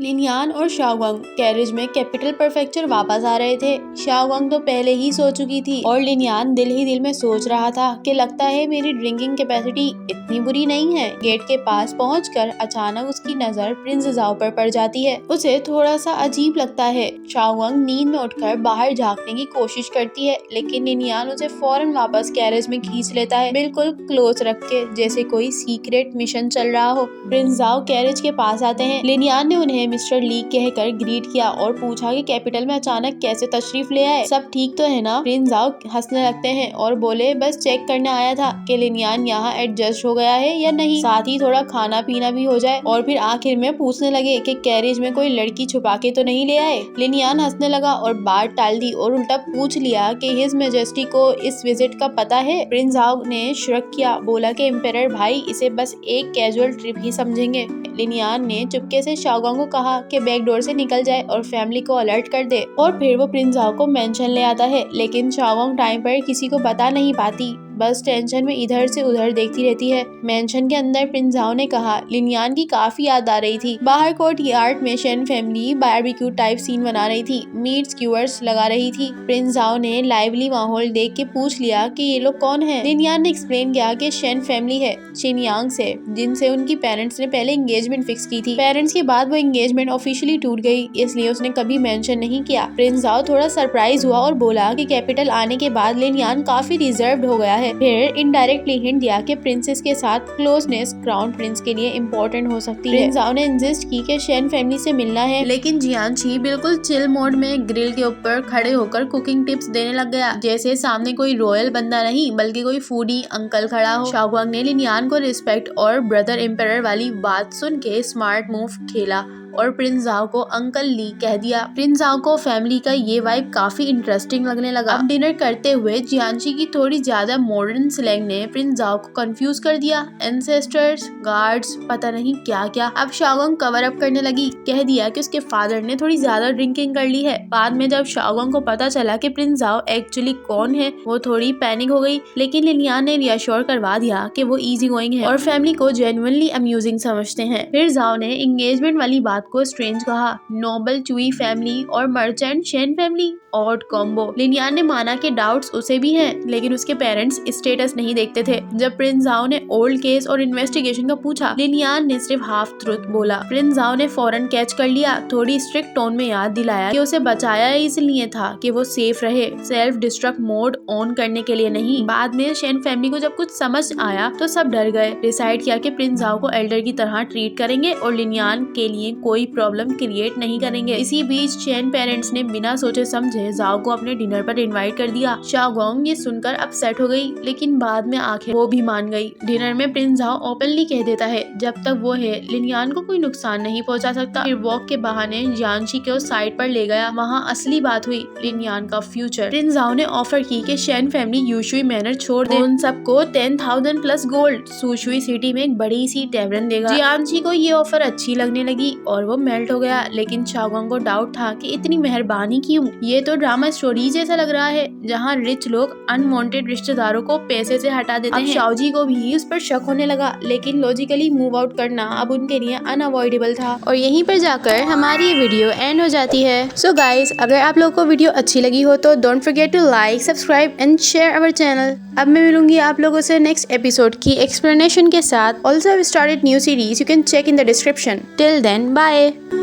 लिनयान और शाओगंग कैरेज में capital prefecture वापस आ रहे थे। शाओगंग तो पहले ही सो चुकी थी और लिनयान दिल ही दिल में सोच रहा था कि लगता है मेरी ड्रिंकिंग कैपेसिटी इतनी बुरी नहीं है। गेट के पास पहुंचकर अचानक उसकी नजर प्रिंस जाओ पर पड़ जाती है। उसे थोड़ा सा अजीब लगता है। शाओगंग नींद में उठकर बाहर झांकने की कोशिश करती है, लेकिन लिनयान उसे फौरन वापस कैरेज में खींच लेता है, बिल्कुल क्लोज रख के, जैसे कोई सीक्रेट मिशन चल रहा हो। प्रिंस जाओ कैरेज के पास आते हैं। लिनयान ने उन्हें मिस्टर ली कहकर ग्रीट किया और पूछा कि कैपिटल में अचानक कैसे तशरीफ ले आए, सब ठीक तो है ना। प्रिंस जाओ हंसने लगते हैं और बोले बस चेक करने आया था कि लिनयान यहाँ एडजस्ट हो गया है या नहीं, साथ ही थोड़ा खाना पीना भी हो जाए। और फिर आखिर में पूछने लगे कि कैरेज में कोई लड़की छुपा के तो नहीं ले आए। लिनयान हंसने लगा और बात टाल दी और उल्टा पूछ लिया कि हिज मेजेस्टी को इस विजिट का पता है। प्रिंस जाओ ने श्रक किया, बोला कि एम्परर भाई इसे बस एक कैजुअल ट्रिप ही समझेंगे। लिनयान ने चुपके से शाओगंग को कहा कि बैक डोर से निकल जाए और फैमिली को अलर्ट कर दे, और फिर वो प्रिंस जाओ को मेंशन ले आता है। लेकिन शाओगंग टाइम पर किसी को बता नहीं पाती, बस टेंशन में इधर से उधर देखती रहती है। मेंशन के अंदर प्रिंस जाओ ने कहा लिनयान की काफी याद आ रही थी। बाहर कोर्ट यार्ड में शेन फैमिली बारबेक्यू टाइप सीन बना रही थी, मीट स्क्यूअर्स लगा रही थी। प्रिंस जाओ ने लाइवली माहौल देख के पूछ लिया कि ये लोग कौन है। लिनयान ने एक्सप्लेन किया कि शेन फैमिली है, शिनयांग से, जिनसे उनकी पेरेंट्स ने पहले एंगेजमेंट फिक्स की थी। पेरेंट्स के बाद वो एंगेजमेंट ऑफिशियली टूट गई, इसलिए उसने कभी मेंशन नहीं किया। प्रिंस जाओ थोड़ा सरप्राइज हुआ और बोला कि कैपिटल आने के बाद लिनयान काफी रिजर्व्ड हो गया है। फिर इनडायरेक्टली हिंट दिया कि प्रिंसेस के साथ क्लोजनेस क्राउन प्रिंस के लिए इम्पोर्टेंट हो सकती है। प्रिंस जाओ ने इंसिस्ट की कि शेन फैमिली से मिलना है, लेकिन जियांशी बिल्कुल चिल मोड में ग्रिल के ऊपर खड़े होकर कुकिंग टिप्स देने लग गया, जैसे सामने कोई रॉयल बंदा नहीं बल्कि कोई फूडी अंकल खड़ा हो। शाओगंग ने लिनयान को रिस्पेक्ट और ब्रदर एम्परर वाली बात सुन के स्मार्ट मूव खेला और प्रिंस जाओ को अंकल ली कह दिया। प्रिंस जाओ को फैमिली का ये वाइब काफी इंटरेस्टिंग लगने लगा। अब डिनर करते हुए जियांशी की थोड़ी ज्यादा मॉडर्न स्लैंग ने प्रिंस जाओ को कंफ्यूज कर दिया। एंसेस्टर्स, गार्ड्स, पता नहीं क्या क्या। अब शाओगंग कवर अप करने लगी, कह दिया कि उसके फादर ने थोड़ी ज्यादा ड्रिंकिंग कर ली है। बाद में जब शाओगंग को पता चला कि प्रिंस जाओ एक्चुअली कौन है, वो थोड़ी पैनिक हो गई, लेकिन लिनयान ने रियश्योर करवा दिया कि वो इजी गोइंग है और फैमिली को जेन्युइनली अम्यूजिंग समझते हैं। फिर जाओ ने एंगेजमेंट वाली बात को स्ट्रेंज कहा। नोबल चुई फैमिली और merchant Shen family, odd combo. Linyan ने माना कि डाउट्स उसे भी हैं, लेकिन उसके पेरेंट्स स्टेटस नहीं देखते थे। जब प्रिंस जाओ ने ओल्ड केस और इन्वेस्टिगेशन का पूछा, लिनयान ने सिर्फ हाफ ट्रुथ बोला। प्रिंस जाओ ने फौरन कैच कर लिया, थोड़ी स्ट्रिक्ट टोन में याद दिलाया कि उसे बचाया इसलिए था कि वो सेफ रहे, सेल्फ डिस्ट्रक्ट मोड ऑन करने के लिए नहीं। बाद में शेन फैमिली को जब कुछ समझ आया तो सब डर गए। डिसाइड किया कि प्रिंस जाओ को एल्डर की तरह ट्रीट करेंगे और लिनयान के लिए कोई प्रॉब्लम क्रिएट नहीं करेंगे। इसी बीच शेन पेरेंट्स ने बिना सोचे समझे जाओ को अपने डिनर पर इनवाइट कर दिया। शाओगंग ये सुनकर अपसेट हो गई, लेकिन बाद में आखिर वो भी मान गई। डिनर में प्रिंस जाओ ओपनली कह देता है जब तक वो है लिनयान को कोई नुकसान नहीं पहुंचा सकता। फिर वॉक के बहाने जियांशी को साइड पर ले गया, वहाँ असली बात हुई, लिनयान का फ्यूचर। प्रिंस जाओ ने ऑफर की कि शेन फैमिली यूशुई मैनर छोड़ दे, उन सबको 10,000 प्लस गोल्ड सुशुई सिटी में एक बड़ी सी टेवरन देगा। जियांशी को ये ऑफर अच्छी लगने लगी और वो मेल्ट हो गया, लेकिन शाओगंग को डाउट था कि इतनी मेहरबानी क्यों। ये तो ड्रामा स्टोरी जैसा लग रहा है जहाँ रिच लोग अनवांटेड रिश्तेदारों को पैसे से हटा देते हैं। शाओजी को भी उस पर शक होने लगा, लेकिन लॉजिकली मूव आउट करना अब उनके लिए अनअवॉइडेबल था। और यहीं पर जाकर हमारी ये वीडियो एंड हो जाती है। सो गाइज, अगर आप लोगों को वीडियो अच्छी लगी हो तो don't forget to like, subscribe and share our channel. अब मैं मिलूंगी आप लोगों से नेक्स्ट एपिसोड की एक्सप्लेनेशन के साथ। Also I started new series, you can check in the description. Till then, bye.